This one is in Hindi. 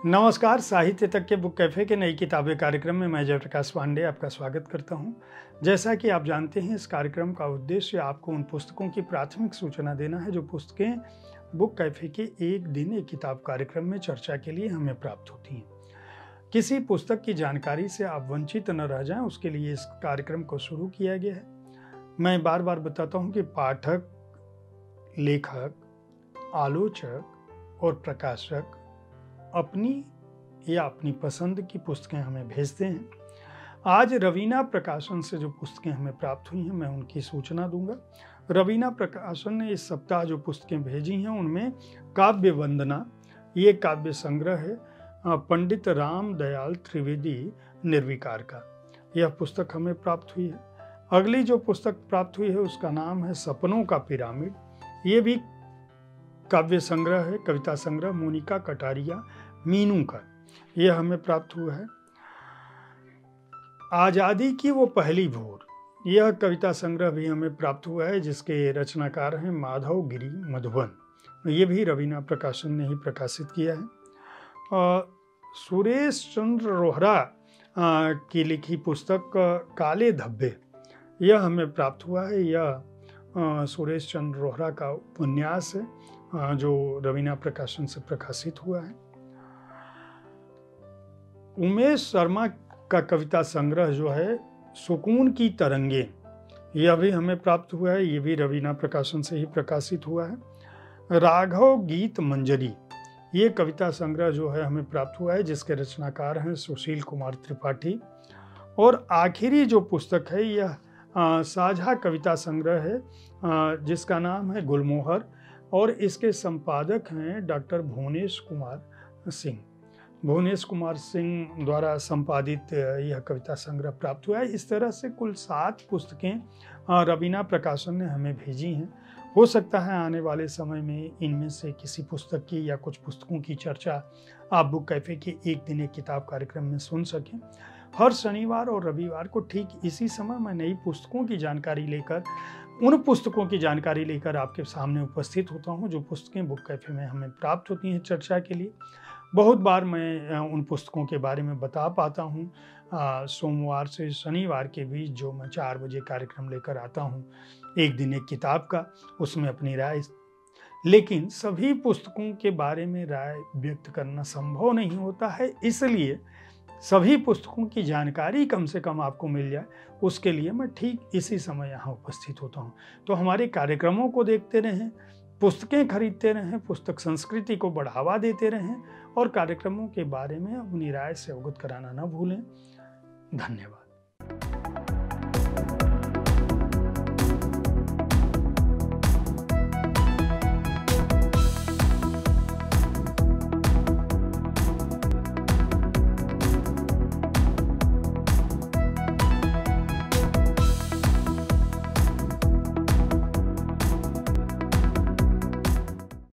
नमस्कार, साहित्य तक के बुक कैफ़े के नई किताबें कार्यक्रम में मैं जयप्रकाश पांडे आपका स्वागत करता हूं। जैसा कि आप जानते हैं, इस कार्यक्रम का उद्देश्य आपको उन पुस्तकों की प्राथमिक सूचना देना है जो पुस्तकें बुक कैफ़े के एक दिन एक किताब कार्यक्रम में चर्चा के लिए हमें प्राप्त होती हैं। किसी पुस्तक की जानकारी से आप वंचित न रह जाएं, उसके लिए इस कार्यक्रम को शुरू किया गया है। मैं बार बार बताता हूँ कि पाठक, लेखक, आलोचक और प्रकाशक अपनी पसंद की पुस्तकें हमें भेजते हैं। आज रवीना प्रकाशन से जो पुस्तकें हमें प्राप्त हुई हैं, मैं उनकी सूचना दूंगा। रवीना प्रकाशन ने इस सप्ताह जो पुस्तकें भेजी हैं उनमें काव्य वंदना, ये काव्य संग्रह है पंडित राम दयाल त्रिवेदी निर्विकार का। यह पुस्तक हमें प्राप्त हुई है। अगली जो पुस्तक प्राप्त हुई है उसका नाम है सपनों का पिरामिड। ये भी काव्य संग्रह है, कविता संग्रह मोनिका कटारिया मीनू का। यह हमें प्राप्त हुआ है। आजादी की वो पहली भोर, यह कविता संग्रह भी हमें प्राप्त हुआ है, जिसके रचनाकार हैं माधव गिरी मधुबन। ये भी रवीना प्रकाशन ने ही प्रकाशित किया है। सुरेश चंद्र रोहरा की लिखी पुस्तक काले धब्बे, यह हमें प्राप्त हुआ है। यह सुरेश चंद्र रोहरा का उपन्यास है जो रवीना प्रकाशन से प्रकाशित हुआ है। उमेश शर्मा का कविता संग्रह जो है सुकून की तरंगे, यह भी हमें प्राप्त हुआ है। ये भी रवीना प्रकाशन से ही प्रकाशित हुआ है। राघव गीत मंजरी, ये कविता संग्रह जो है हमें प्राप्त हुआ है, जिसके रचनाकार हैं सुशील कुमार त्रिपाठी। और आखिरी जो पुस्तक है यह साझा कविता संग्रह है जिसका नाम है गुलमोहर, और इसके संपादक हैं डॉक्टर भुवनेश कुमार सिंह। भुवनेश कुमार सिंह द्वारा संपादित यह कविता संग्रह प्राप्त हुआ है। इस तरह से कुल 7 पुस्तकें रवीना प्रकाशन ने हमें भेजी हैं। हो सकता है आने वाले समय में इनमें से किसी पुस्तक की या कुछ पुस्तकों की चर्चा आप बुक कैफे के एक दिन एक किताब कार्यक्रम में सुन सकें। हर शनिवार और रविवार को ठीक इसी समय मैं नई पुस्तकों की जानकारी लेकर, उन पुस्तकों की जानकारी लेकर आपके सामने उपस्थित होता हूं जो पुस्तकें बुक कैफे में हमें प्राप्त होती हैं चर्चा के लिए। बहुत बार मैं उन पुस्तकों के बारे में बता पाता हूं। सोमवार से शनिवार के बीच जो मैं 4 बजे कार्यक्रम लेकर आता हूं एक दिन एक किताब का, उसमें अपनी राय, लेकिन सभी पुस्तकों के बारे में राय व्यक्त करना संभव नहीं होता है। इसलिए सभी पुस्तकों की जानकारी कम से कम आपको मिल जाए, उसके लिए मैं ठीक इसी समय यहाँ उपस्थित होता हूँ। तो हमारे कार्यक्रमों को देखते रहें, पुस्तकें खरीदते रहें, पुस्तक संस्कृति को बढ़ावा देते रहें और कार्यक्रमों के बारे में अपनी राय से अवगत कराना न भूलें। धन्यवाद।